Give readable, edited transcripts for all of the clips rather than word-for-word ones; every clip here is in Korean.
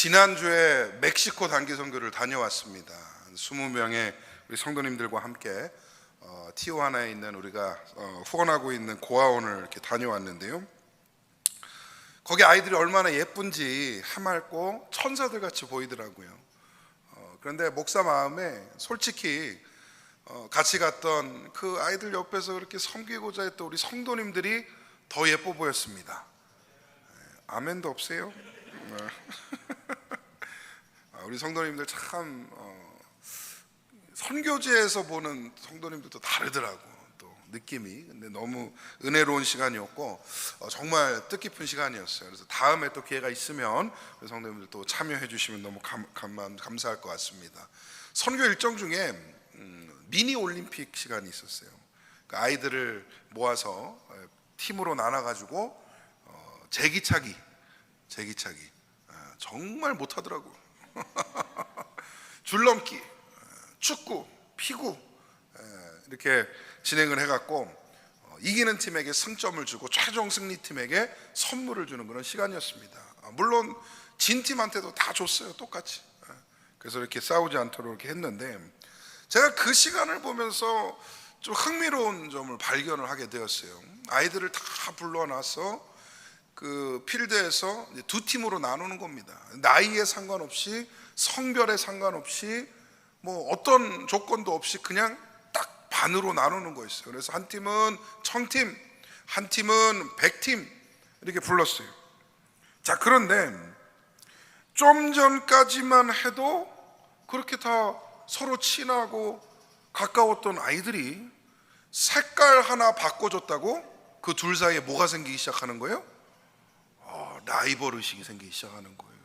지난주에 멕시코 단기 선교를 다녀왔습니다. 20명의 우리 성도님들과 함께 티오하나에 있는 우리가 후원하고 있는 고아원을 이렇게 다녀왔는데요. 거기 아이들이 얼마나 예쁜지 해맑고 천사들 같이 보이더라고요. 그런데 목사 마음에 솔직히 같이 갔던 그 아이들 옆에서 그렇게 섬기고자 했던 우리 성도님들이 더 예뻐 보였습니다. 아멘도 없어요? 우리 성도님들 참 선교지에서 보는 성도님들도 다르더라고. 또 느낌이. 근데 너무 은혜로운 시간이었고 정말 뜻깊은 시간이었어요. 그래서 다음에 또 기회가 있으면 우리 성도님들 또 참여해 주시면 너무 감사할 것 같습니다. 선교 일정 중에 미니 올림픽 시간이 있었어요. 그 아이들을 모아서 팀으로 나눠가지고 제기차기 정말 못하더라고요. 줄넘기, 축구, 피구 이렇게 진행을 해갖고 이기는 팀에게 승점을 주고 최종 승리팀에게 선물을 주는 그런 시간이었습니다. 물론 진 팀한테도 다 줬어요, 똑같이. 그래서 이렇게 싸우지 않도록 이렇게 했는데, 제가 그 시간을 보면서 좀 흥미로운 점을 발견을 하게 되었어요. 아이들을 다 불러놔서 그 필드에서 두 팀으로 나누는 겁니다. 나이에 상관없이, 성별에 상관없이, 뭐 어떤 조건도 없이 그냥 딱 반으로 나누는 거였어요. 그래서 한 팀은 1000팀, 한 팀은 100팀 이렇게 불렀어요. 자, 그런데 좀 전까지만 해도 그렇게 다 서로 친하고 가까웠던 아이들이 색깔 하나 바꿔줬다고 그 둘 사이에 뭐가 생기기 시작하는 거예요? 라이벌 의식이 생기기 시작하는 거예요.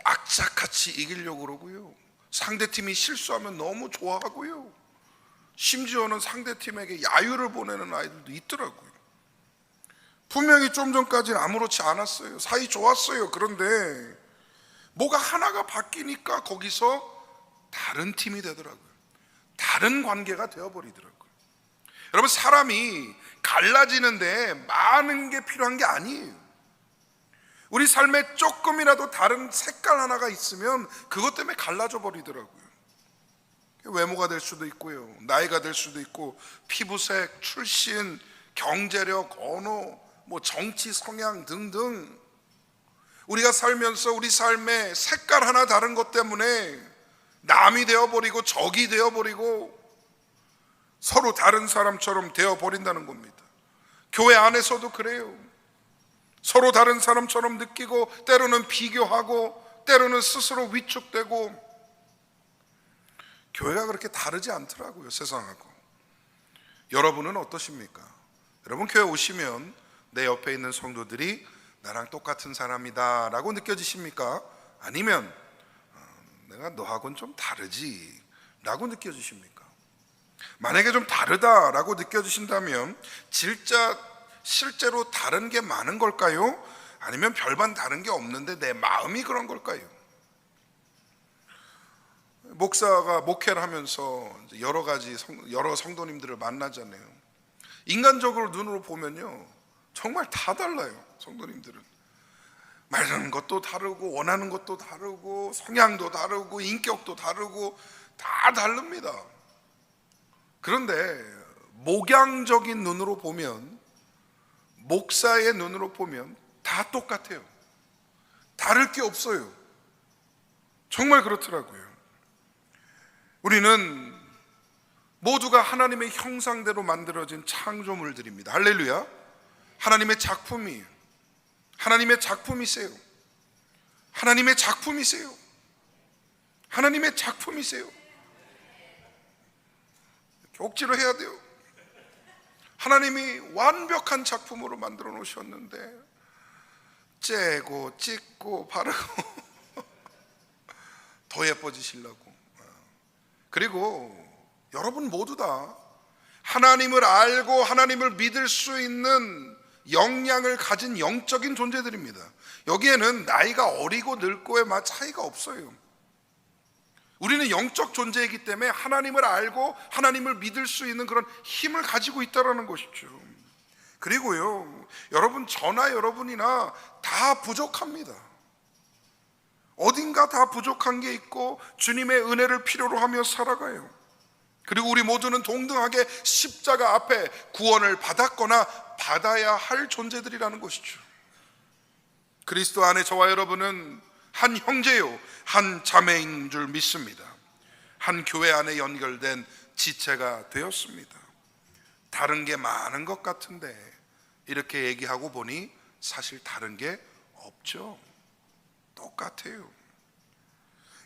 악착같이 이기려고 그러고요. 상대팀이 실수하면 너무 좋아하고요. 심지어는 상대팀에게 야유를 보내는 아이들도 있더라고요. 분명히 좀 전까지는 아무렇지 않았어요. 사이 좋았어요. 그런데 뭐가 하나가 바뀌니까 거기서 다른 팀이 되더라고요. 다른 관계가 되어버리더라고요. 여러분, 사람이 갈라지는데 많은 게 필요한 게 아니에요. 우리 삶에 조금이라도 다른 색깔 하나가 있으면 그것 때문에 갈라져 버리더라고요. 외모가 될 수도 있고요, 나이가 될 수도 있고, 피부색, 출신, 경제력, 언어, 뭐 정치 성향 등등, 우리가 살면서 우리 삶의 색깔 하나 다른 것 때문에 남이 되어버리고 적이 되어버리고 서로 다른 사람처럼 되어버린다는 겁니다. 교회 안에서도 그래요. 서로 다른 사람처럼 느끼고, 때로는 비교하고, 때로는 스스로 위축되고. 교회가 그렇게 다르지 않더라고요, 세상하고. 여러분은 어떠십니까? 여러분, 교회 오시면 내 옆에 있는 성도들이 나랑 똑같은 사람이다 라고 느껴지십니까? 아니면 내가 너하고는 좀 다르지 라고 느껴지십니까? 만약에 좀 다르다라고 느껴지신다면 실제로 다른 게 많은 걸까요? 아니면 별반 다른 게 없는데 내 마음이 그런 걸까요? 목사가 목회를 하면서 여러 성도님들을 만나잖아요. 인간적으로 눈으로 보면요, 정말 다 달라요. 성도님들은 말하는 것도 다르고, 원하는 것도 다르고, 성향도 다르고, 인격도 다르고, 다 다릅니다. 그런데 목양적인 눈으로 보면, 목사의 눈으로 보면 다 똑같아요. 다를 게 없어요. 정말 그렇더라고요. 우리는 모두가 하나님의 형상대로 만들어진 창조물들입니다. 할렐루야. 하나님의 작품이에요. 하나님의 작품이세요. 하나님의 작품이세요. 하나님의 작품이세요. 억지로 해야 돼요. 하나님이 완벽한 작품으로 만들어 놓으셨는데 째고 찢고 바르고 더 예뻐지시려고. 그리고 여러분 모두 다 하나님을 알고 하나님을 믿을 수 있는 역량을 가진 영적인 존재들입니다. 여기에는 나이가 어리고 늙고의 차이가 없어요. 우리는 영적 존재이기 때문에 하나님을 알고 하나님을 믿을 수 있는 그런 힘을 가지고 있다는 것이죠. 그리고요, 여러분, 저나 여러분이나 다 부족합니다. 어딘가 다 부족한 게 있고 주님의 은혜를 필요로 하며 살아가요. 그리고 우리 모두는 동등하게 십자가 앞에 구원을 받았거나 받아야 할 존재들이라는 것이죠. 그리스도 안에 저와 여러분은 한 형제요 한 자매인 줄 믿습니다. 한 교회 안에 연결된 지체가 되었습니다. 다른 게 많은 것 같은데 이렇게 얘기하고 보니 사실 다른 게 없죠. 똑같아요.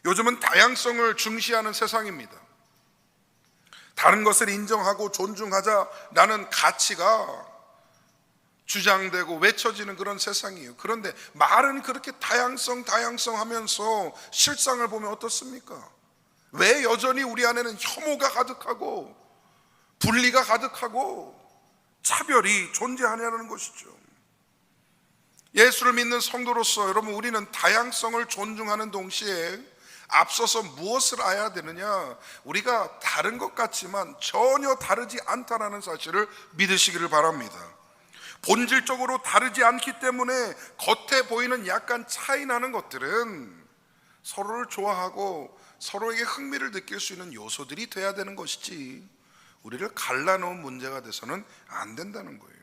요즘은 다양성을 중시하는 세상입니다. 다른 것을 인정하고 존중하자라는 가치가 주장되고 외쳐지는 그런 세상이에요. 그런데 말은 그렇게 다양성 하면서 실상을 보면 어떻습니까? 왜 여전히 우리 안에는 혐오가 가득하고 분리가 가득하고 차별이 존재하냐는 것이죠. 예수를 믿는 성도로서 여러분, 우리는 다양성을 존중하는 동시에 앞서서 무엇을 알아야 되느냐? 우리가 다른 것 같지만 전혀 다르지 않다는 사실을 믿으시기를 바랍니다. 본질적으로 다르지 않기 때문에 겉에 보이는 약간 차이 나는 것들은 서로를 좋아하고 서로에게 흥미를 느낄 수 있는 요소들이 돼야 되는 것이지 우리를 갈라놓은 문제가 돼서는 안 된다는 거예요.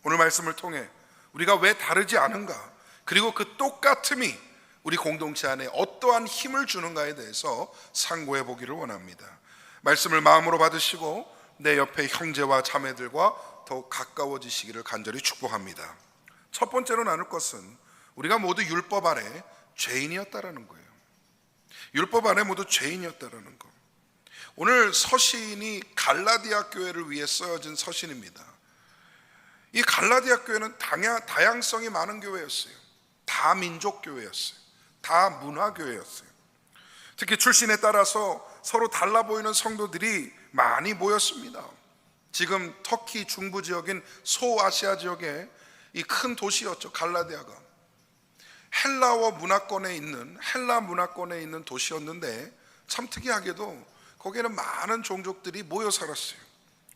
오늘 말씀을 통해 우리가 왜 다르지 않은가, 그리고 그 똑같음이 우리 공동체 안에 어떠한 힘을 주는가에 대해서 상고해 보기를 원합니다. 말씀을 마음으로 받으시고 내 옆에 형제와 자매들과 더욱 가까워지시기를 간절히 축복합니다. 첫 번째로 나눌 것은 우리가 모두 율법 아래 죄인이었다라는 거예요. 율법 안에 모두 죄인이었다라는 거. 오늘 서신이 갈라디아 교회를 위해 써진 서신입니다. 이 갈라디아 교회는 다양성이 많은 교회였어요. 다민족 교회였어요. 다문화 교회였어요. 특히 출신에 따라서 서로 달라 보이는 성도들이 많이 모였습니다. 지금 터키 중부 지역인 소아시아 지역의 이 큰 도시였죠. 갈라디아가 헬라 문화권에 있는 도시였는데 참 특이하게도 거기에는 많은 종족들이 모여 살았어요.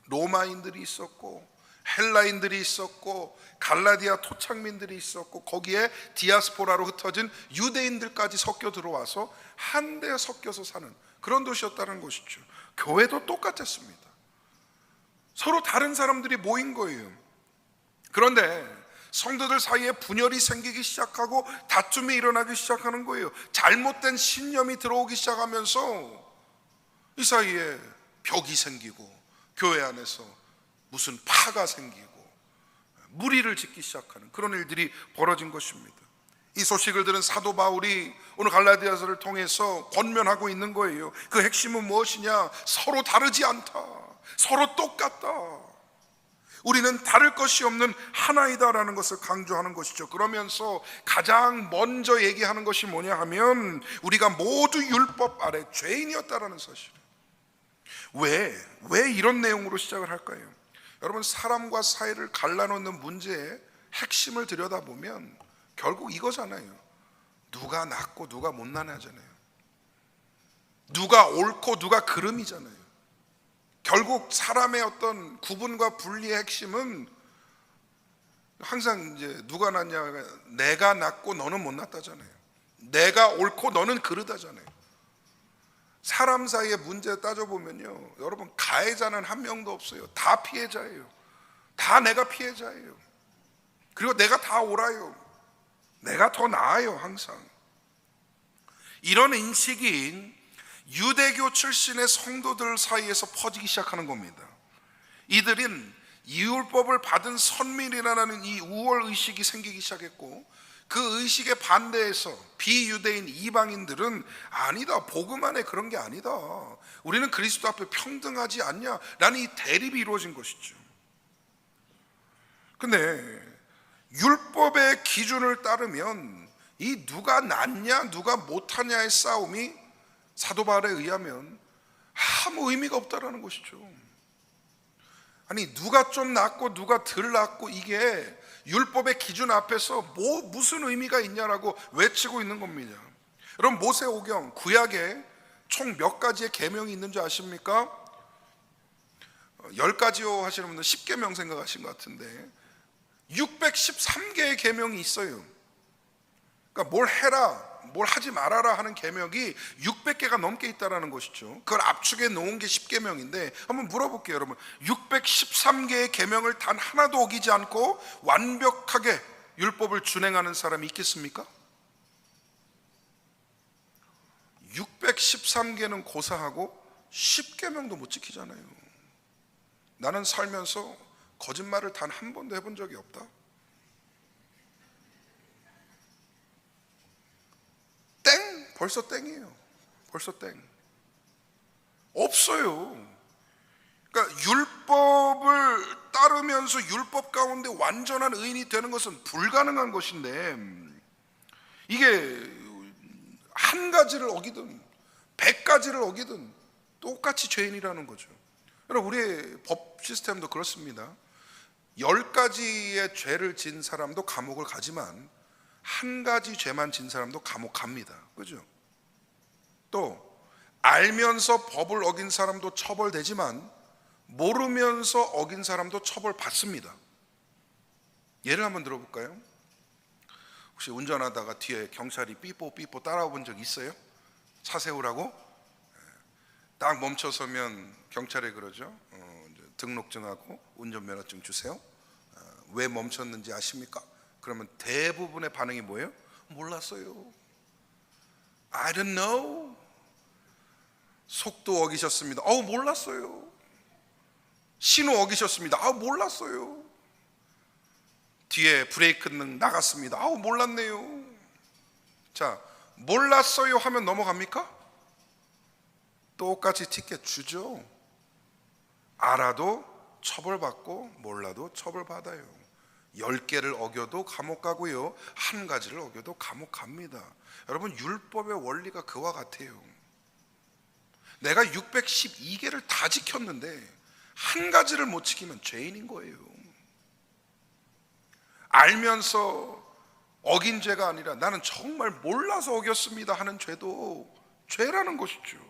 로마인들이 있었고 헬라인들이 있었고 갈라디아 토착민들이 있었고 거기에 디아스포라로 흩어진 유대인들까지 섞여 들어와서 한데 섞여서 사는 그런 도시였다는 것이죠. 교회도 똑같았습니다. 서로 다른 사람들이 모인 거예요. 그런데 성도들 사이에 분열이 생기기 시작하고 다툼이 일어나기 시작하는 거예요. 잘못된 신념이 들어오기 시작하면서 이 사이에 벽이 생기고 교회 안에서 무슨 파가 생기고 무리를 짓기 시작하는 그런 일들이 벌어진 것입니다. 이 소식을 들은 사도 바울이 오늘 갈라디아서를 통해서 권면하고 있는 거예요. 그 핵심은 무엇이냐? 서로 다르지 않다. 서로 똑같다. 우리는 다를 것이 없는 하나이다라는 것을 강조하는 것이죠. 그러면서 가장 먼저 얘기하는 것이 뭐냐 하면 우리가 모두 율법 아래 죄인이었다라는 사실. 왜 이런 내용으로 시작을 할까요? 여러분, 사람과 사이를 갈라놓는 문제의 핵심을 들여다보면 결국 이거잖아요. 누가 낫고 누가 못나냐잖아요. 누가 옳고 누가 그름이잖아요. 결국 사람의 어떤 구분과 분리의 핵심은 항상 이제 누가 낫냐, 내가 낫고 너는 못 낫다잖아요. 내가 옳고 너는 그르다잖아요. 사람 사이의 문제 따져보면요, 여러분, 가해자는 한 명도 없어요. 다 피해자예요. 다 내가 피해자예요. 그리고 내가 다 옳아요. 내가 더 나아요. 항상 이런 인식이 유대교 출신의 성도들 사이에서 퍼지기 시작하는 겁니다. 이들은 율법을 받은 선민이라는 이 우월 의식이 생기기 시작했고, 그 의식에 반대해서 비유대인 이방인들은 아니다, 복음 안에 그런 게 아니다, 우리는 그리스도 앞에 평등하지 않냐라는 이 대립이 이루어진 것이죠. 근데 율법의 기준을 따르면 이 누가 낫냐 누가 못하냐의 싸움이 사도 바울에 의하면 아무 의미가 없다라는 것이죠. 아니, 누가 좀 낫고 누가 덜 낫고 이게 율법의 기준 앞에서 무슨 의미가 있냐라고 외치고 있는 겁니다. 여러분, 모세오경 구약에 총 몇 가지의 계명이 있는 줄 아십니까? 10가지요 하시는 분들 10계명 생각하신 것 같은데 613개의 계명이 있어요. 그러니까 그러니까 뭘 해라, 뭘 하지 말아라 하는 계명이 600개가 넘게 있다는 것이죠. 그걸 압축해 놓은 게 10계명인데 한번 물어볼게요, 여러분. 613개의 계명을 단 하나도 어기지 않고 완벽하게 율법을 준행하는 사람이 있겠습니까? 613개는 고사하고 10계명도 못 지키잖아요. 나는 살면서 거짓말을 단 한 번도 해본 적이 없다. 땡! 벌써 땡이에요. 벌써 땡. 없어요. 그러니까 율법을 따르면서 율법 가운데 완전한 의인이 되는 것은 불가능한 것인데, 이게 한 가지를 어기든 100가지를 어기든 똑같이 죄인이라는 거죠. 여러분, 우리의 법 시스템도 그렇습니다. 10가지의 죄를 진 사람도 감옥을 가지만 한 가지 죄만 진 사람도 감옥 갑니다. 그죠? 또 알면서 법을 어긴 사람도 처벌되지만 모르면서 어긴 사람도 처벌받습니다. 예를 한번 들어볼까요? 혹시 운전하다가 뒤에 경찰이 삐뽀 따라와 본 적 있어요? 차 세우라고? 딱 멈춰서면 경찰이 그러죠. 등록증하고 운전면허증 주세요. 왜 멈췄는지 아십니까? 그러면 대부분의 반응이 뭐예요? 몰랐어요. I don't know. 속도 어기셨습니다. 몰랐어요. 신호 어기셨습니다. 몰랐어요. 뒤에 브레이크는 나갔습니다. 몰랐네요. 자, 몰랐어요 하면 넘어갑니까? 똑같이 티켓 주죠. 알아도 처벌받고 몰라도 처벌받아요. 10개를 어겨도 감옥 가고요, 한 가지를 어겨도 감옥 갑니다. 여러분, 율법의 원리가 그와 같아요. 내가 612개를 다 지켰는데 한 가지를 못 지키면 죄인인 거예요. 알면서 어긴 죄가 아니라 나는 정말 몰라서 어겼습니다 하는 죄도 죄라는 것이죠.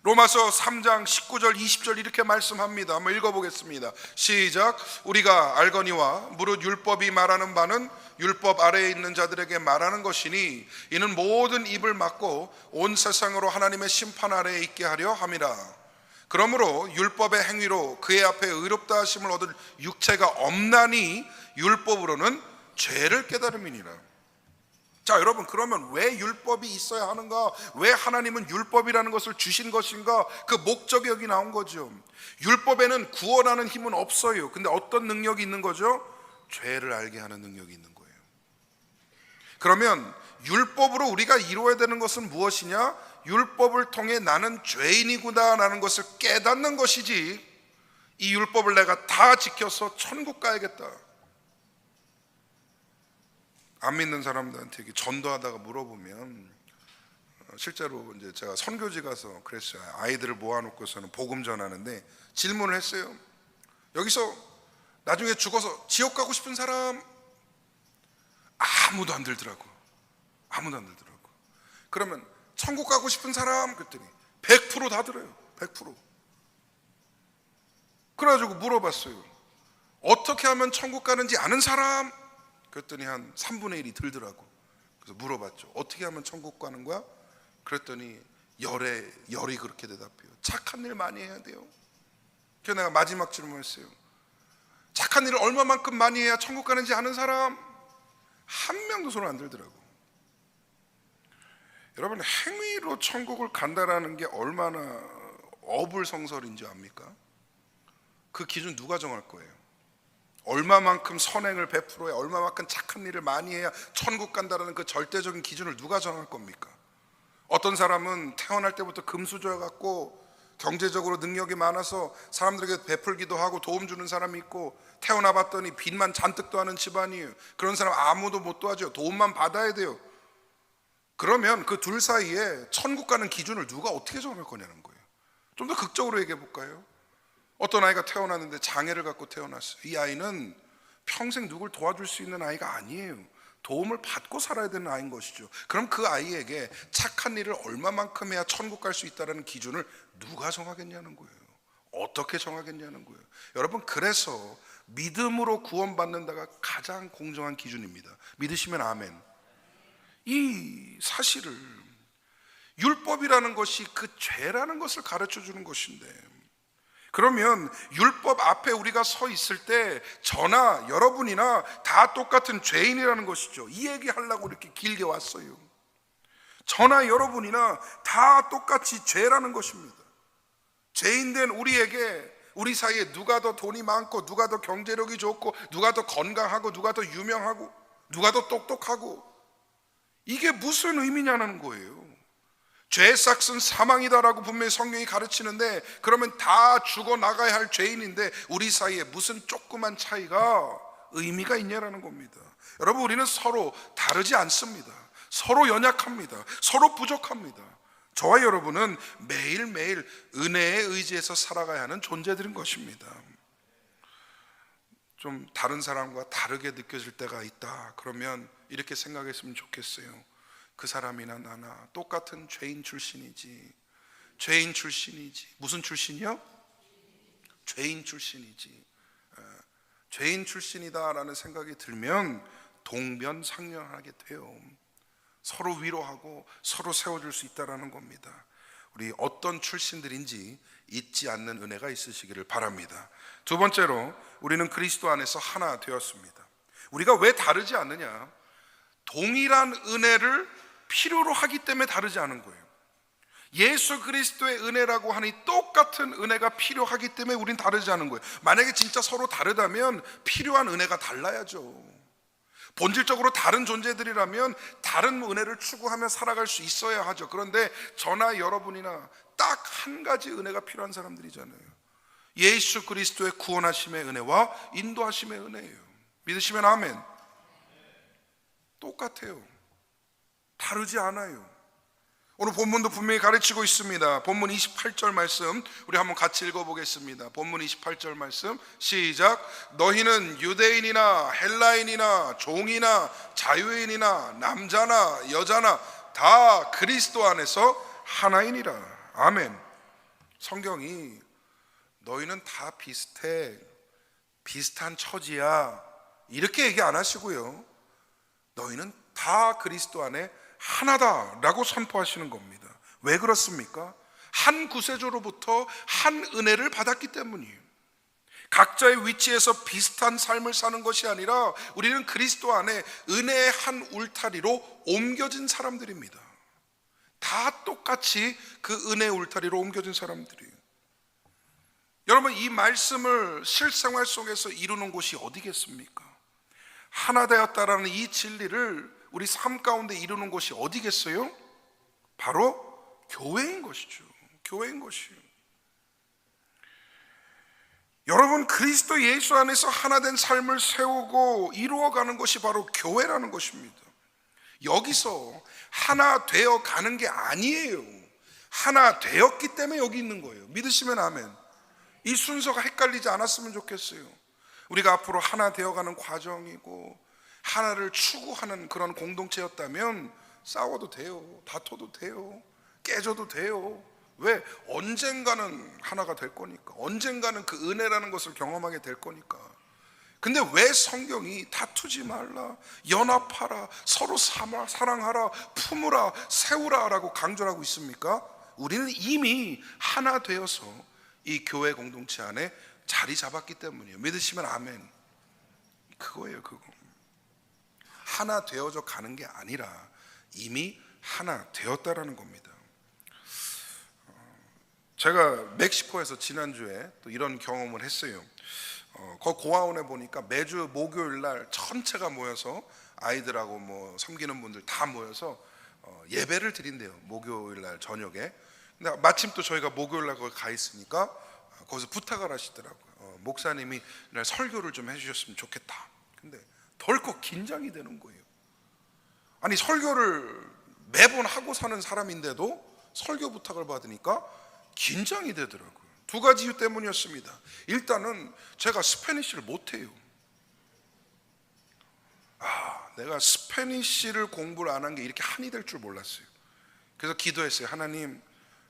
로마서 3장 19절 20절 이렇게 말씀합니다. 한번 읽어보겠습니다. 시작. 우리가 알거니와 무릇 율법이 말하는 바는 율법 아래에 있는 자들에게 말하는 것이니 이는 모든 입을 막고 온 세상으로 하나님의 심판 아래에 있게 하려 함이라. 그러므로 율법의 행위로 그의 앞에 의롭다 하심을 얻을 육체가 없나니 율법으로는 죄를 깨달음이니라. 자, 여러분, 그러면 왜 율법이 있어야 하는가? 왜 하나님은 율법이라는 것을 주신 것인가? 그 목적이 여기 나온 거죠. 율법에는 구원하는 힘은 없어요. 근데 어떤 능력이 있는 거죠? 죄를 알게 하는 능력이 있는 거예요. 그러면 율법으로 우리가 이루어야 되는 것은 무엇이냐? 율법을 통해 나는 죄인이구나 라는 것을 깨닫는 것이지, 이 율법을 내가 다 지켜서 천국 가야겠다, 안 믿는 사람들한테 이렇게 전도하다가 물어보면, 실제로 이제 제가 선교지 가서 그랬어요. 아이들을 모아놓고서는 복음 전하는데 질문을 했어요. 여기서 나중에 죽어서 지옥 가고 싶은 사람? 아무도 안 들더라고. 아무도 안 들더라고. 그러면 천국 가고 싶은 사람? 그랬더니 100% 다 들어요. 100%. 그래가지고 물어봤어요. 어떻게 하면 천국 가는지 아는 사람? 그랬더니 한 3분의 1이 들더라고. 그래서 물어봤죠. 어떻게 하면 천국 가는 거야? 그랬더니 열이 그렇게 대답해요. 착한 일 많이 해야 돼요. 그래서 내가 마지막 질문했어요. 착한 일을 얼마만큼 많이 해야 천국 가는지 아는 사람? 한 명도 손을 안 들더라고. 여러분, 행위로 천국을 간다라는 게 얼마나 어불성설인지 압니까? 그 기준 누가 정할 거예요? 얼마만큼 선행을 베풀어야, 얼마만큼 착한 일을 많이 해야 천국 간다라는 그 절대적인 기준을 누가 정할 겁니까? 어떤 사람은 태어날 때부터 금수저 갖고 경제적으로 능력이 많아서 사람들에게 베풀기도 하고 도움 주는 사람이 있고, 태어나 봤더니 빚만 잔뜩 도하는 집안이에요. 그런 사람 아무도 못 도와줘요. 도움만 받아야 돼요. 그러면 그 둘 사이에 천국 가는 기준을 누가 어떻게 정할 거냐는 거예요. 좀 더 극적으로 얘기해 볼까요? 어떤 아이가 태어났는데 장애를 갖고 태어났어요. 이 아이는 평생 누굴 도와줄 수 있는 아이가 아니에요. 도움을 받고 살아야 되는 아이인 것이죠. 그럼 그 아이에게 착한 일을 얼마만큼 해야 천국 갈 수 있다는 기준을 누가 정하겠냐는 거예요. 어떻게 정하겠냐는 거예요. 여러분, 그래서 믿음으로 구원받는다가 가장 공정한 기준입니다. 믿으시면 아멘. 이 사실을, 율법이라는 것이 그 죄라는 것을 가르쳐 주는 것인데, 그러면 율법 앞에 우리가 서 있을 때 저나 여러분이나 다 똑같은 죄인이라는 것이죠. 이 얘기 하려고 이렇게 길게 왔어요. 저나 여러분이나 다 똑같이 죄라는 것입니다. 죄인된 우리에게, 우리 사이에 누가 더 돈이 많고, 누가 더 경제력이 좋고, 누가 더 건강하고, 누가 더 유명하고, 누가 더 똑똑하고, 이게 무슨 의미냐는 거예요. 죄의 삭은 사망이다라고 분명히 성경이 가르치는데, 그러면 다 죽어나가야 할 죄인인데 우리 사이에 무슨 조그만 차이가 의미가 있냐라는 겁니다. 여러분, 우리는 서로 다르지 않습니다. 서로 연약합니다. 서로 부족합니다. 저와 여러분은 매일매일 은혜에 의지해서 살아가야 하는 존재들인 것입니다. 좀 다른 사람과 다르게 느껴질 때가 있다, 그러면 이렇게 생각했으면 좋겠어요. 그 사람이나 나나 똑같은 죄인 출신이지. 죄인 출신이지. 무슨 출신이요? 죄인 출신이지. 죄인 출신이다라는 생각이 들면 동변상련하게 돼요. 서로 위로하고 서로 세워줄 수 있다라는 겁니다. 우리 어떤 출신들인지 잊지 않는 은혜가 있으시기를 바랍니다. 두 번째로, 우리는 그리스도 안에서 하나 되었습니다. 우리가 왜 다르지 않느냐? 동일한 은혜를 필요로 하기 때문에 다르지 않은 거예요. 예수 그리스도의 은혜라고 하니 똑같은 은혜가 필요하기 때문에 우린 다르지 않은 거예요. 만약에 진짜 서로 다르다면 필요한 은혜가 달라야죠. 본질적으로 다른 존재들이라면 다른 은혜를 추구하며 살아갈 수 있어야 하죠. 그런데 저나 여러분이나 딱 한 가지 은혜가 필요한 사람들이잖아요. 예수 그리스도의 구원하심의 은혜와 인도하심의 은혜예요. 믿으시면 아멘. 똑같아요. 다르지 않아요. 오늘 본문도 분명히 가르치고 있습니다. 본문 28절 말씀 우리 한번 같이 읽어보겠습니다. 본문 28절 말씀 시작. 너희는 유대인이나 헬라인이나 종이나 자유인이나 남자나 여자나 다 그리스도 안에서 하나이니라. 아멘. 성경이 너희는 다 비슷해, 비슷한 처지야, 이렇게 얘기 안 하시고요, 너희는 다 그리스도 안에 하나다라고 선포하시는 겁니다. 왜 그렇습니까? 한 구세주로부터 한 은혜를 받았기 때문이에요. 각자의 위치에서 비슷한 삶을 사는 것이 아니라 우리는 그리스도 안에 은혜의 한 울타리로 옮겨진 사람들입니다. 다 똑같이 그 은혜의 울타리로 옮겨진 사람들이에요. 여러분, 이 말씀을 실생활 속에서 이루는 곳이 어디겠습니까? 하나 되었다라는 이 진리를 우리 삶 가운데 이루는 곳이 어디겠어요? 바로 교회인 것이죠. 교회인 것이에요. 여러분, 그리스도 예수 안에서 하나 된 삶을 세우고 이루어가는 것이 바로 교회라는 것입니다. 여기서 하나 되어 가는 게 아니에요. 하나 되었기 때문에 여기 있는 거예요. 믿으시면 아멘. 이 순서가 헷갈리지 않았으면 좋겠어요. 우리가 앞으로 하나 되어가는 과정이고 하나를 추구하는 그런 공동체였다면 싸워도 돼요, 다퉈도 돼요, 깨져도 돼요. 왜? 언젠가는 하나가 될 거니까. 언젠가는 그 은혜라는 것을 경험하게 될 거니까. 근데 왜 성경이 다투지 말라, 연합하라, 서로 사랑하라, 품으라, 세우라 라고 강조를 하고 있습니까? 우리는 이미 하나 되어서 이 교회 공동체 안에 자리 잡았기 때문이에요. 믿으시면 아멘. 그거예요, 그거. 하나 되어져 가는 게 아니라 이미 하나 되었다라는 겁니다. 제가 멕시코에서 지난주에 또 이런 경험을 했어요. 그 고아원에 보니까 매주 목요일 날 전체가 모여서 아이들하고 뭐 섬기는 분들 다 모여서 예배를 드린대요. 목요일 날 저녁에. 근데 마침 또 저희가 목요일 날 거기 가 있으니까 거기서 부탁을 하시더라고요. 목사님이 이날 설교를 좀 해주셨으면 좋겠다. 근데 덜컥 긴장이 되는 거예요. 아니, 설교를 매번 하고 사는 사람인데도 설교 부탁을 받으니까 긴장이 되더라고요. 두 가지 이유 때문이었습니다. 일단은 제가 스페니쉬를 못해요. 내가 스페니쉬를 공부를 안 한 게 이렇게 한이 될 줄 몰랐어요. 그래서 기도했어요. 하나님,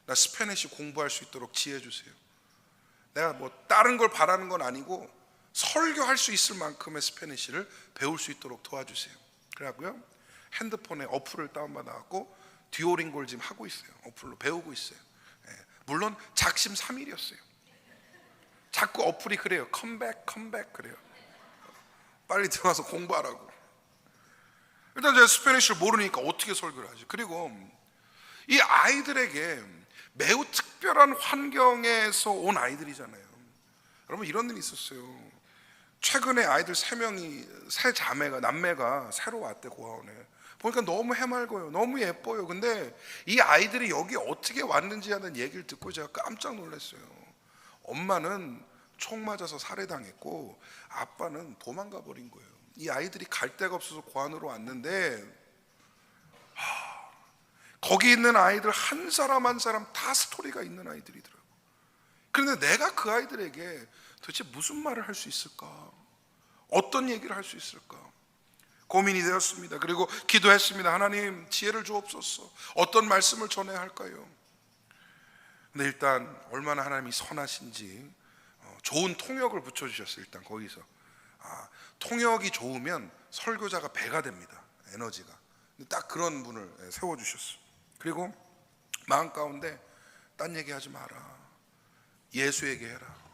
나 스페니쉬 공부할 수 있도록 지혜 주세요. 내가 뭐 다른 걸 바라는 건 아니고 설교할 수 있을 만큼의 스페니쉬를 배울 수 있도록 도와주세요. 그래갖고요, 핸드폰에 어플을 다운받아 갖고 듀오링고를 지금 하고 있어요. 어플로 배우고 있어요. 물론 작심 삼일이었어요. 자꾸 어플이 그래요. 컴백 그래요. 빨리 들어가서 공부하라고. 일단 제가 스페니쉬를 모르니까 어떻게 설교를 하지. 그리고 이 아이들에게 매우 특별한 환경에서 온 아이들이잖아요. 여러분, 이런 일이 있었어요. 최근에 아이들 세 자매가, 남매가 새로 왔대, 고아원에. 보니까 너무 해맑아요. 너무 예뻐요. 근데 이 아이들이 여기 어떻게 왔는지 하는 얘기를 듣고 제가 깜짝 놀랐어요. 엄마는 총 맞아서 살해당했고 아빠는 도망가 버린 거예요. 이 아이들이 갈 데가 없어서 고아원으로 왔는데 거기 있는 아이들 한 사람 한 사람 다 스토리가 있는 아이들이더라고요. 그런데 내가 그 아이들에게 도대체 무슨 말을 할 수 있을까? 어떤 얘기를 할 수 있을까? 고민이 되었습니다. 그리고 기도했습니다. 하나님, 지혜를 주옵소서. 어떤 말씀을 전해야 할까요? 근데 일단 얼마나 하나님이 선하신지 좋은 통역을 붙여주셨어요. 일단 거기서 통역이 좋으면 설교자가 배가 됩니다. 에너지가. 딱 그런 분을 세워주셨어요. 그리고 마음 가운데 딴 얘기하지 마라. 예수 얘기해라.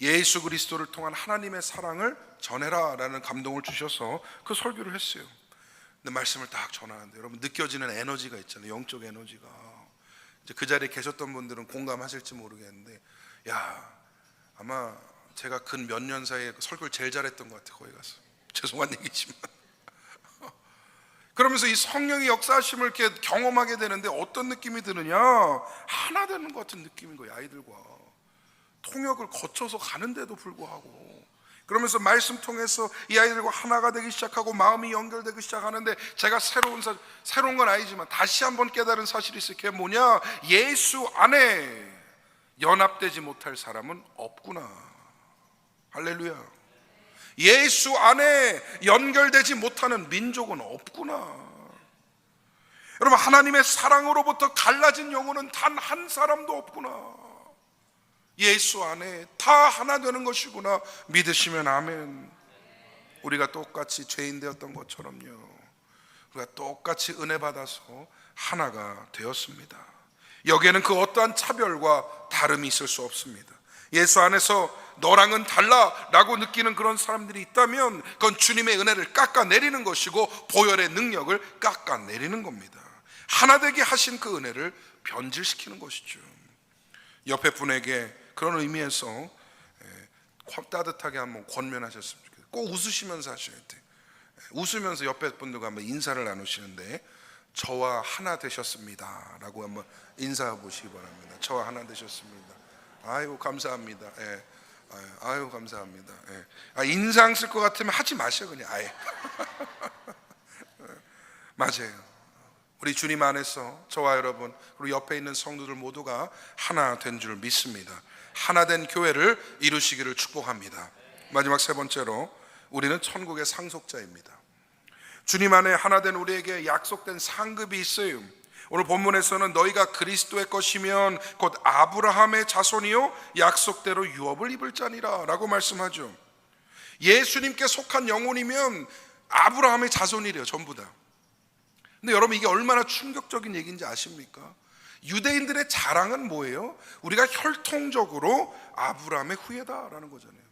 예수 그리스도를 통한 하나님의 사랑을 전해라 라는 감동을 주셔서 그 설교를 했어요. 근데 말씀을 딱 전하는데 여러분, 느껴지는 에너지가 있잖아요. 영적 에너지가. 이제 그 자리에 계셨던 분들은 공감하실지 모르겠는데, 아마 제가 근 몇 년 사이에 설교를 제일 잘했던 것 같아요. 거기 가서. 죄송한 얘기지만. 그러면서 이 성령의 역사하심을 이렇게 경험하게 되는데 어떤 느낌이 드느냐? 하나 되는 것 같은 느낌인 거예요. 아이들과 통역을 거쳐서 가는데도 불구하고. 그러면서 말씀 통해서 이 아이들과 하나가 되기 시작하고 마음이 연결되기 시작하는데, 제가 새로운 건 아니지만 다시 한번 깨달은 사실이 있어요. 그게 뭐냐? 예수 안에 연합되지 못할 사람은 없구나. 할렐루야. 예수 안에 연결되지 못하는 민족은 없구나. 여러분, 하나님의 사랑으로부터 갈라진 영혼은 단 한 사람도 없구나. 예수 안에 다 하나 되는 것이구나 믿으시면 아멘. 우리가 똑같이 죄인 되었던 것처럼요, 우리가 똑같이 은혜 받아서 하나가 되었습니다. 여기에는 그 어떠한 차별과 다름이 있을 수 없습니다. 예수 안에서 너랑은 달라 라고 느끼는 그런 사람들이 있다면 그건 주님의 은혜를 깎아내리는 것이고 보혈의 능력을 깎아내리는 겁니다. 하나 되게 하신 그 은혜를 변질시키는 것이죠. 옆에 분에게 그런 의미에서 따뜻하게 한번 권면하셨으면 좋겠어요. 꼭 웃으시면서 하셔야 돼요. 웃으면서 옆에 분들과 한번 인사를 나누시는데, 저와 하나 되셨습니다 라고 한번 인사해 보시기 바랍니다. 저와 하나 되셨습니다. 아이고 감사합니다. 아유 감사합니다. 인상 쓸 것 같으면 하지 마셔 그냥 아예. 맞아요. 우리 주님 안에서 저와 여러분 그리고 옆에 있는 성도들 모두가 하나 된 줄 믿습니다. 하나 된 교회를 이루시기를 축복합니다. 마지막 세 번째로, 우리는 천국의 상속자입니다. 주님 안에 하나 된 우리에게 약속된 상급이 있어요. 오늘 본문에서는 너희가 그리스도의 것이면 곧 아브라함의 자손이요 약속대로 유업을 입을 자니라 라고 말씀하죠. 예수님께 속한 영혼이면 아브라함의 자손이래요, 전부 다. 근데 여러분, 이게 얼마나 충격적인 얘기인지 아십니까? 유대인들의 자랑은 뭐예요? 우리가 혈통적으로 아브라함의 후예다라는 거잖아요.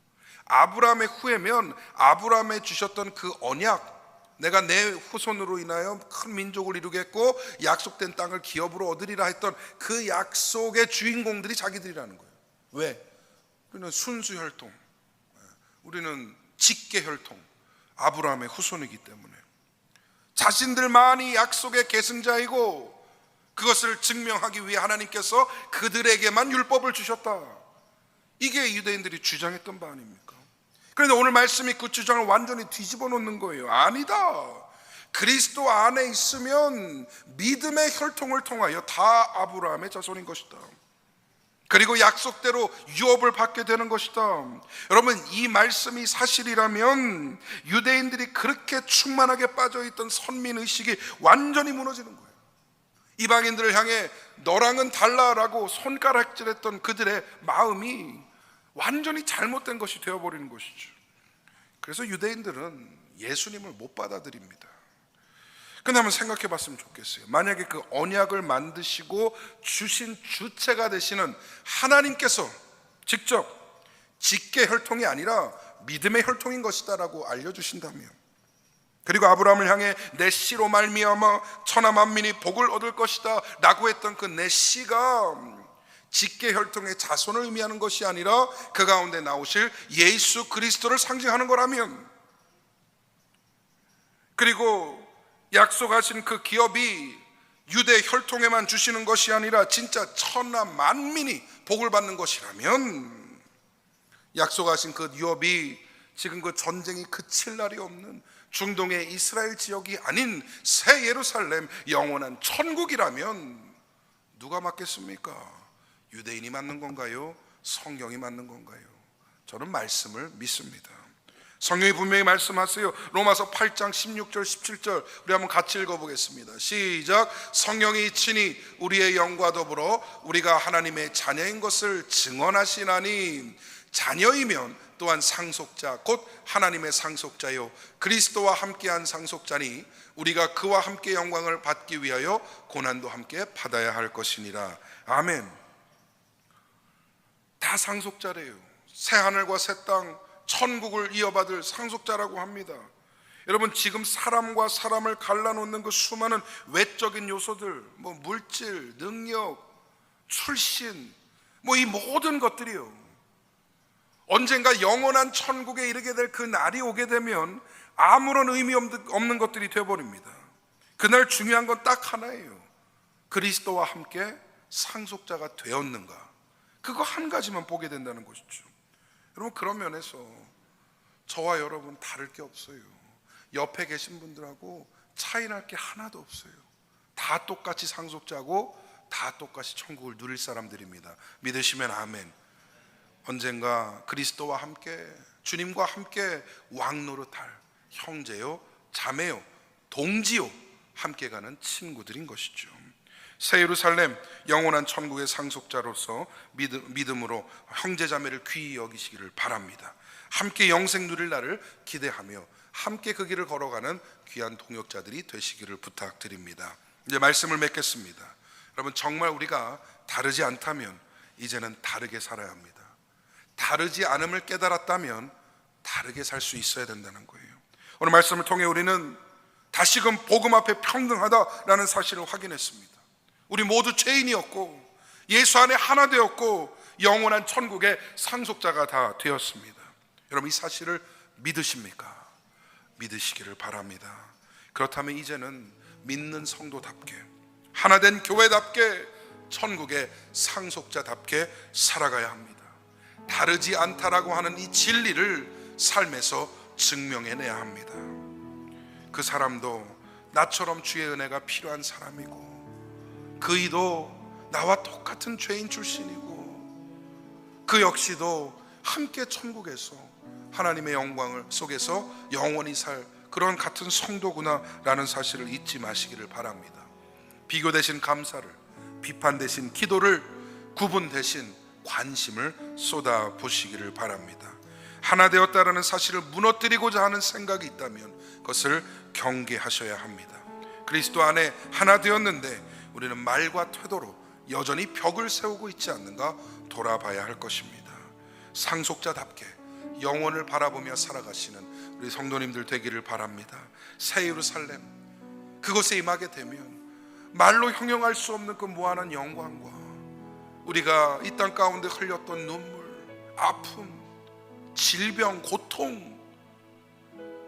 아브라함의 후예면 아브라함에 주셨던 그 언약, 내가 내 후손으로 인하여 큰 민족을 이루겠고 약속된 땅을 기업으로 얻으리라 했던 그 약속의 주인공들이 자기들이라는 거예요. 왜? 우리는 순수 혈통, 우리는 직계 혈통, 아브라함의 후손이기 때문에 자신들만이 약속의 계승자이고 그것을 증명하기 위해 하나님께서 그들에게만 율법을 주셨다. 이게 유대인들이 주장했던 바 아닙니까? 그런데 오늘 말씀이 그 주장을 완전히 뒤집어 놓는 거예요. 아니다. 그리스도 안에 있으면 믿음의 혈통을 통하여 다 아브라함의 자손인 것이다. 그리고 약속대로 유업을 받게 되는 것이다. 여러분, 이 말씀이 사실이라면 유대인들이 그렇게 충만하게 빠져있던 선민의식이 완전히 무너지는 거예요. 이방인들을 향해 너랑은 달라라고 손가락질했던 그들의 마음이 완전히 잘못된 것이 되어버리는 것이죠. 그래서 유대인들은 예수님을 못 받아들입니다. 근데 한번 생각해 봤으면 좋겠어요. 만약에 그 언약을 만드시고 주신 주체가 되시는 하나님께서 직접 직계 혈통이 아니라 믿음의 혈통인 것이다 라고 알려주신다면, 그리고 아브라함을 향해 내 씨로 말미암아 천하 만민이 복을 얻을 것이다 라고 했던 그 내 씨가 직계 혈통의 자손을 의미하는 것이 아니라 그 가운데 나오실 예수 그리스도를 상징하는 거라면, 그리고 약속하신 그 기업이 유대 혈통에만 주시는 것이 아니라 진짜 천하 만민이 복을 받는 것이라면, 약속하신 그 유업이 지금 그 전쟁이 그칠 날이 없는 중동의 이스라엘 지역이 아닌 새 예루살렘 영원한 천국이라면 누가 맞겠습니까? 유대인이 맞는 건가요? 성경이 맞는 건가요? 저는 말씀을 믿습니다. 성경이 분명히 말씀하세요. 로마서 8장 16절 17절 우리 한번 같이 읽어보겠습니다. 시작. 성령이 친히 우리의 영과 더불어 우리가 하나님의 자녀인 것을 증언하시나니, 자녀이면 또한 상속자 곧 하나님의 상속자요 그리스도와 함께한 상속자니 우리가 그와 함께 영광을 받기 위하여 고난도 함께 받아야 할 것이니라. 아멘. 다 상속자래요. 새 하늘과 새 땅 천국을 이어받을 상속자라고 합니다. 여러분, 지금 사람과 사람을 갈라놓는 그 수많은 외적인 요소들, 물질, 능력, 출신, 이 모든 것들이요, 언젠가 영원한 천국에 이르게 될 그 날이 오게 되면 아무런 의미 없는 것들이 되어버립니다. 그날 중요한 건 딱 하나예요. 그리스도와 함께 상속자가 되었는가, 그거 한 가지만 보게 된다는 것이죠. 여러분, 그런 면에서 저와 여러분 다를 게 없어요. 옆에 계신 분들하고 차이 날 게 하나도 없어요. 다 똑같이 상속자고 다 똑같이 천국을 누릴 사람들입니다. 믿으시면 아멘. 언젠가 그리스도와 함께, 주님과 함께 왕노릇할 형제요 자매요 동지요 함께 가는 친구들인 것이죠. 새 예루살렘 영원한 천국의 상속자로서 믿음으로 형제자매를 귀히 여기시기를 바랍니다. 함께 영생 누릴 날을 기대하며 함께 그 길을 걸어가는 귀한 동역자들이 되시기를 부탁드립니다. 이제 말씀을 맺겠습니다. 여러분, 정말 우리가 다르지 않다면 이제는 다르게 살아야 합니다. 다르지 않음을 깨달았다면 다르게 살 수 있어야 된다는 거예요. 오늘 말씀을 통해 우리는 다시금 복음 앞에 평등하다라는 사실을 확인했습니다. 우리 모두 죄인이었고 예수 안에 하나 되었고 영원한 천국의 상속자가 다 되었습니다. 여러분, 이 사실을 믿으십니까? 믿으시기를 바랍니다. 그렇다면 이제는 믿는 성도답게, 하나된 교회답게, 천국의 상속자답게 살아가야 합니다. 다르지 않다라고 하는 이 진리를 삶에서 증명해내야 합니다. 그 사람도 나처럼 주의 은혜가 필요한 사람이고, 그이도 나와 똑같은 죄인 출신이고, 그 역시도 함께 천국에서 하나님의 영광을 속에서 영원히 살 그런 같은 성도구나 라는 사실을 잊지 마시기를 바랍니다. 비교 대신 감사를, 비판 대신 기도를, 구분 대신 관심을 쏟아보시기를 바랍니다. 하나 되었다라는 사실을 무너뜨리고자 하는 생각이 있다면 그것을 경계하셔야 합니다. 그리스도 안에 하나 되었는데 우리는 말과 태도로 여전히 벽을 세우고 있지 않는가 돌아봐야 할 것입니다. 상속자답게 영원을 바라보며 살아가시는 우리 성도님들 되기를 바랍니다. 새 예루살렘, 그곳에 임하게 되면 말로 형용할 수 없는 그 무한한 영광과 우리가 이 땅 가운데 흘렸던 눈물, 아픔, 질병, 고통,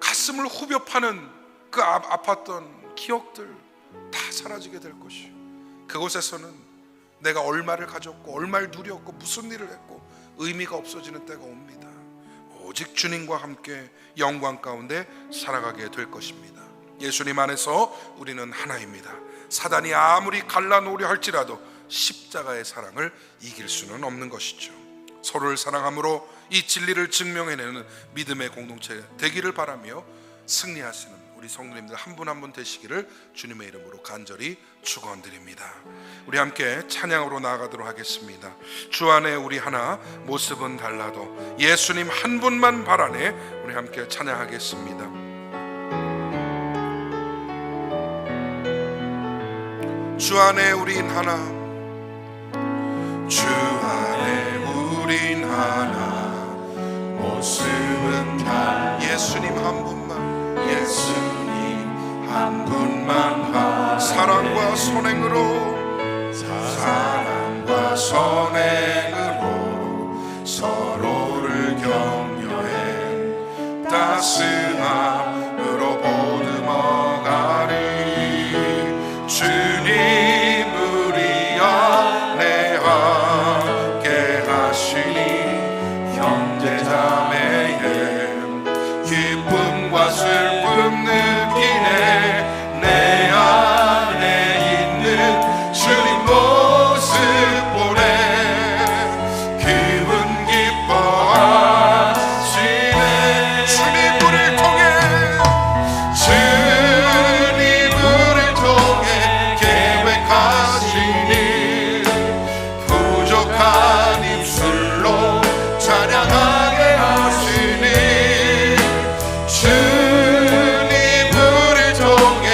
가슴을 후벼 파는 그 아팠던 기억들 다 사라지게 될 것이요, 그곳에서는 내가 얼마를 가졌고 얼마를 누렸고 무슨 일을 했고 의미가 없어지는 때가 옵니다. 오직 주님과 함께 영광 가운데 살아가게 될 것입니다. 예수님 안에서 우리는 하나입니다. 사단이 아무리 갈라놓으려 할지라도 십자가의 사랑을 이길 수는 없는 것이죠. 서로를 사랑함으로 이 진리를 증명해내는 믿음의 공동체 되기를 바라며 승리하시는 우리 성도님들 한 분 한 분 되시기를 주님의 이름으로 간절히 축원드립니다. 우리 함께 찬양으로 나아가도록 하겠습니다. 주 안에 우리 하나, 모습은 달라도 예수님 한 분만 바라네. 우리 함께 찬양하겠습니다. 주 안에 우린 하나, 주 안에 우린 하나, 모습은 다 예수님 한 분만, 예수님 한 분만 봐. 사랑과 선행으로, 사랑과 선행으로 서로를 격려해 따스함으로 보듬어가리. 주님 우리 안에 함께 하시니 형제자매의 기쁨과 슬픔 느끼네. 내 안에 있는 주님 모습 보네. 기분 기뻐하시네. 주님 우리를 통해, 주님 우리를 통해 계획하시니 부족한 입술로 찬양하게 하시니. 주님 우리를 통해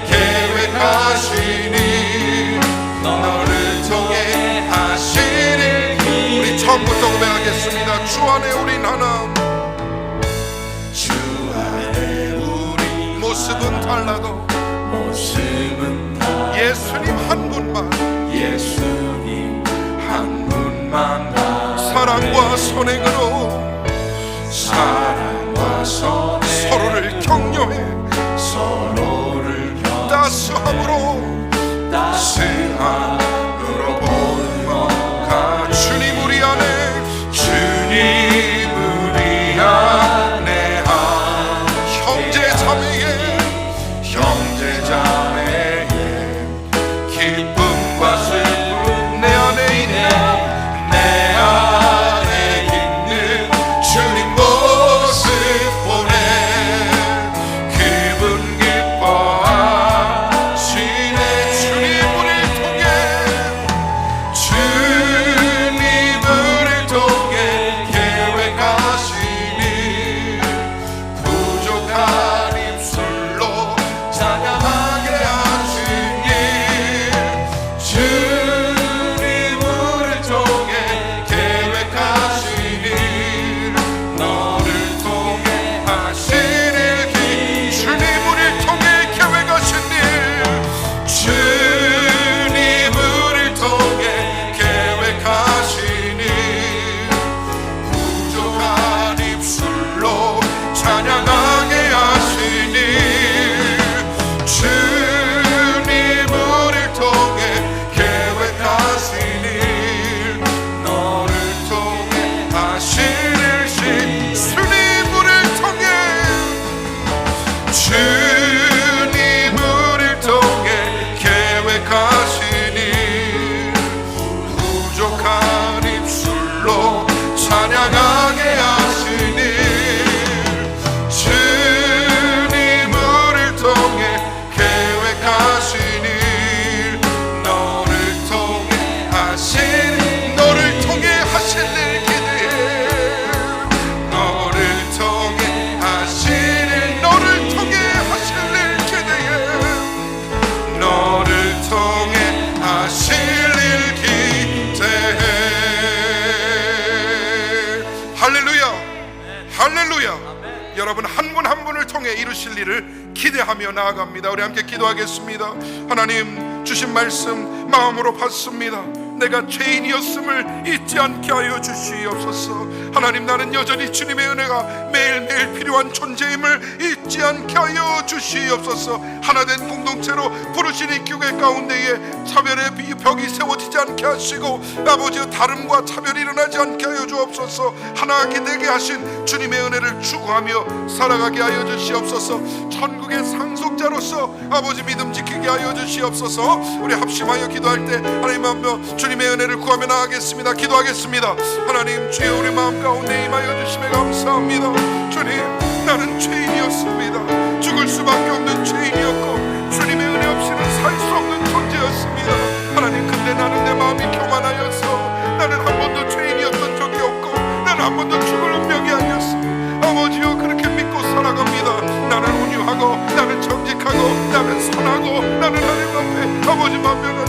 계획하시니 너를 통해 하시니. 우리 처음부터 고백하겠습니다. 주 안에 우린 하나, 주 안에 우리 모습은 달라도, 모습은 달라도 예수님 한 분만, 예수님 한 분만 봐. 사랑과 선행으로, 사랑과 선행 서로를 격려해, 서로를 따스함으로, 따스함으로 보듬어가. 주님 우리 안에, 주님 우리 안에 한 형제자매의, 형제자매의 기쁨과 슬픔 내 안에 있는, 내 안에 있는 주님 모습 보네. 기분 기뻐하시네. 주님 우리를 통해, 주님 우리를 통해 계획하시니 부족한 입술로 찬양하게 하시니. 주님 우리를 통해 계획하시니 너를 통해 하시니. 주님 우리를 통해 계획하신 일, 주님 우리를 통해 계획하시니 부족한 입술로 찬양하게 하시니. 주님 우리를 통해 계획하시니 너를 통해 하시니. 주님 우리를 통해, 주님 우리를 통해 계획하시니 부족한 입술로 찬양하게 하시니. 주님 우리를 통해 계획하시니 너를 통해 하시니. 너를 통해 하실 일 기대해. 너를 통해 하시니, 너를 통해 하실 일 기대해. 너를 통해 하실 일 기대해. 할렐루야, 할렐루야. 여러분 한 분 한 분을 통해 이루실 일을 기대하며 나아갑니다. 우리 함께 기도하겠습니다. 하나님 주신 말씀 마음으로 받습니다. 내가 죄인이었음을 잊지 않게 하여 주시옵소서. 하나님 나는 여전히 주님의 은혜가 매일매일 필요한 존재임을 잊지 않게 하여 주시옵소서. 하나된 공동체로 부르신 이 교회 가운데에 차별의 벽이 세워지지 않게 하시고 아버지여 다름과 차별이 일어나지 않게 하여 주옵소서. 하나가 되게 하신 주님의 은혜를 추구하며 살아가게 하여 주시옵소서. 천국의 상속자로서 아버지 믿음 지키게 하여 주시옵소서. 우리 합심하여 기도할 때 하나님 앞에 주님의 은혜를 구하며 나가겠습니다. 기도하겠습니다. 하나님 주여 우리 마음 가운데 임하여 주심에 감사합니다. 주님 나는 죄인이었습니다. 죽을 수밖에 없는 죄인이었고 주님의 은혜 없이는 살 수 없는 존재였습니다. 하나님 근데 나는 내 마음이 교만하여서 나는 한 번도 죄인이었던 적이 없고 나는 한 번도 죽을 운명이 아니었어. 아버지여 그렇게 믿고 살아갑니다. 나는 온유하고 나는 정직하고 나는 선하고 나는 하나님 앞에 아버지 만면을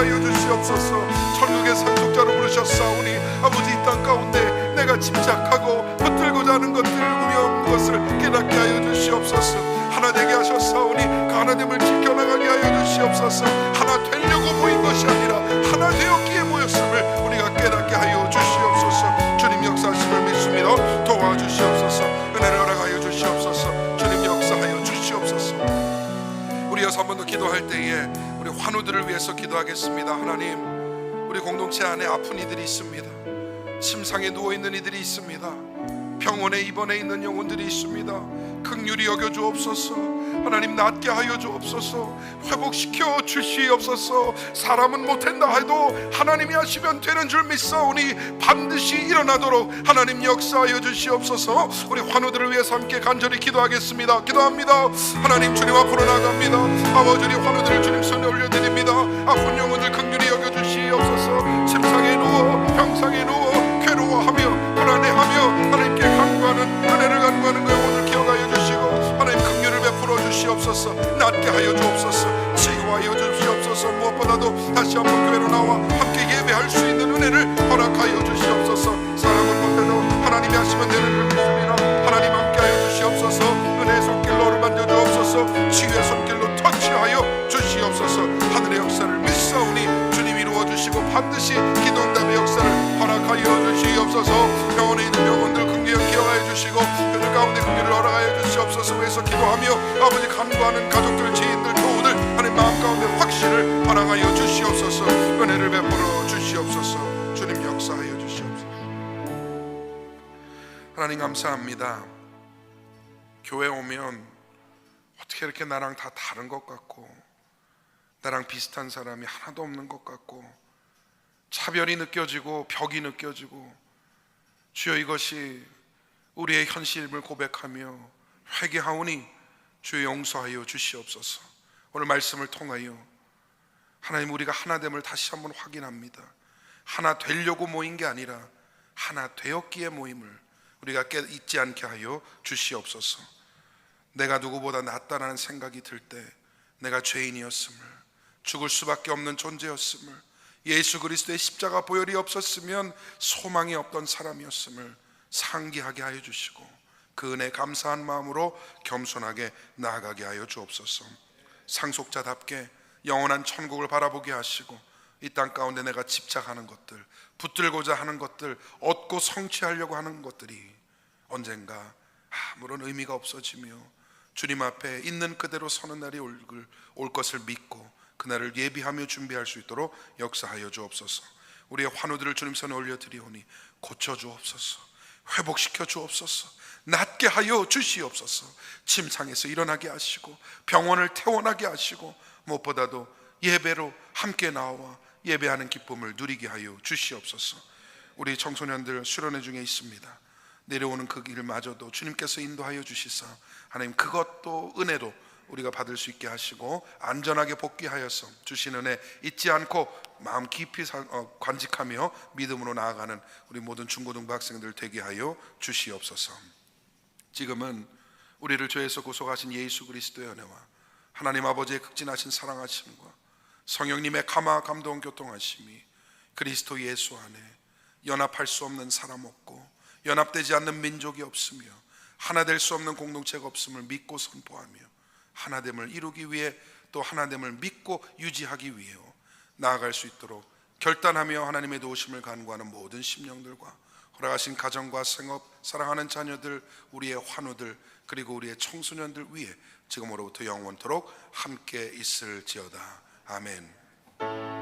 하여 주시옵소서. 천국의 상속자로 부르셨사오니 아버지, 이 땅 가운데 내가 집착하고 붙들고자 하는 것들, 우려없는 것을 깨닫게 하여 주시옵소서. 하나 되게 하셨사오니 그 하나됨을 지켜나가게 하여 주시옵소서. 하나 되려고 모인 것이 아니라 하나 되었기에 모였음을 우리가 깨닫게 하여 주시옵소서. 주님 역사하심을 믿습니다. 도와주시옵소서. 은혜를 허락하여 주시옵소서. 주님 역사하여 주시옵소서. 우리 여섯 번 더 기도할 때에 우리 환우들을 위해서 기도하겠습니다. 하나님, 우리 공동체 안에 아픈 이들이 있습니다. 침상에 누워있는 이들이 있습니다. 병원에 입원해 있는 영혼들이 있습니다. 긍휼히 여겨 주옵소서. 하나님, 낫게 하여 주옵소서. 회복시켜 주시옵소서. 사람은 못한다 해도 하나님이 하시면 되는 줄 믿사오니 반드시 일어나도록 하나님 역사하여 주시옵소서. 우리 환우들을 위해서 함께 간절히 기도하겠습니다. 기도합니다. 하나님, 주님 앞으로 나갑니다. 아버지, 우리 환우들을 주님 손에 올려드립니다. 아픈 영혼들 긍휼히 여겨 주시옵소서. 침상에 누워 병상에 누워 괴로워하며 불안해하며 하나님께 간구하는, 은혜를 간구하는 그 영혼을 기억하여 주시고 하나님 긍휼을 베풀어 주시옵소서. 낫게 하여 주옵소서. 치유하여 주시옵소서. 무엇보다도 다시 한번 교회로 나와 함께 예배할 수 있는 은혜를 허락하여 주시옵소서. 사람은 못해도 하나님이 하시면 되는 줄 믿습니다. 하나님 함께하여 주시옵소서. 은혜의 손길로 어루만져 주옵소서. 치유의 손길로 터치하여 주시옵소서. 하늘의 역사를 믿사오니 주님 이루어 주시고 반드시 기도응답의 역사를 허락하여 주시옵소서. 병원에 있는 영혼들 긍휼히 기억하여 주시고 그들 가운데 긍휼을 허락하여 주시옵소서. 위해서 기도하며 아버지 간구하는 가족들, 지인들, 교우들 하나님 마음 가운데 확신을 허락하여 주시옵소서. 은혜를 베풀어 주시옵소서. 주님 역사하여 주시옵소서. 하나님 감사합니다. 교회 오면 어떻게 이렇게 나랑 다 다른 것 같고 나랑 비슷한 사람이 하나도 없는 것 같고 차별이 느껴지고 벽이 느껴지고, 주여 이것이 우리의 현실임을 고백하며 회개하오니 주여 용서하여 주시옵소서. 오늘 말씀을 통하여 하나님, 우리가 하나됨을 다시 한번 확인합니다. 하나 되려고 모인 게 아니라 하나 되었기에 모임을 우리가 잊지 않게 하여 주시옵소서. 내가 누구보다 낫다라는 생각이 들 때 내가 죄인이었음을, 죽을 수밖에 없는 존재였음을, 예수 그리스도의 십자가 보혈이 없었으면 소망이 없던 사람이었음을 상기하게 하여 주시고 그 은혜 감사한 마음으로 겸손하게 나아가게 하여 주옵소서. 상속자답게 영원한 천국을 바라보게 하시고 이 땅 가운데 내가 집착하는 것들, 붙들고자 하는 것들, 얻고 성취하려고 하는 것들이 언젠가 아무런 의미가 없어지며 주님 앞에 있는 그대로 서는 날이 올 것을 믿고 그날을 예비하며 준비할 수 있도록 역사하여 주옵소서. 우리의 환우들을 주님 손에 올려드리오니 고쳐 주옵소서. 회복시켜 주옵소서. 낫게 하여 주시옵소서. 침상에서 일어나게 하시고 병원을 퇴원하게 하시고 무엇보다도 예배로 함께 나와 예배하는 기쁨을 누리게 하여 주시옵소서. 우리 청소년들 수련회 중에 있습니다. 내려오는 그 길마저도 주님께서 인도하여 주시사 하나님 그것도 은혜로 우리가 받을 수 있게 하시고 안전하게 복귀하여서 주신 은혜 잊지 않고 마음 깊이 간직하며 믿음으로 나아가는 우리 모든 중고등부 학생들 되게 하여 주시옵소서. 지금은 우리를 죄에서 구속하신 예수 그리스도의 은혜와 하나님 아버지의 극진하신 사랑하심과 성령님의 감화 감동 교통하심이 그리스도 예수 안에 연합할 수 없는 사람 없고 연합되지 않는 민족이 없으며 하나 될 수 없는 공동체가 없음을 믿고 선포하며 하나됨을 이루기 위해 또 하나됨을 믿고 유지하기 위해 나아갈 수 있도록 결단하며 하나님의 도우심을 간구하는 모든 심령들과 허락하신 가정과 생업, 사랑하는 자녀들, 우리의 환우들 그리고 우리의 청소년들 위해 지금으로부터 영원토록 함께 있을지어다. 아멘.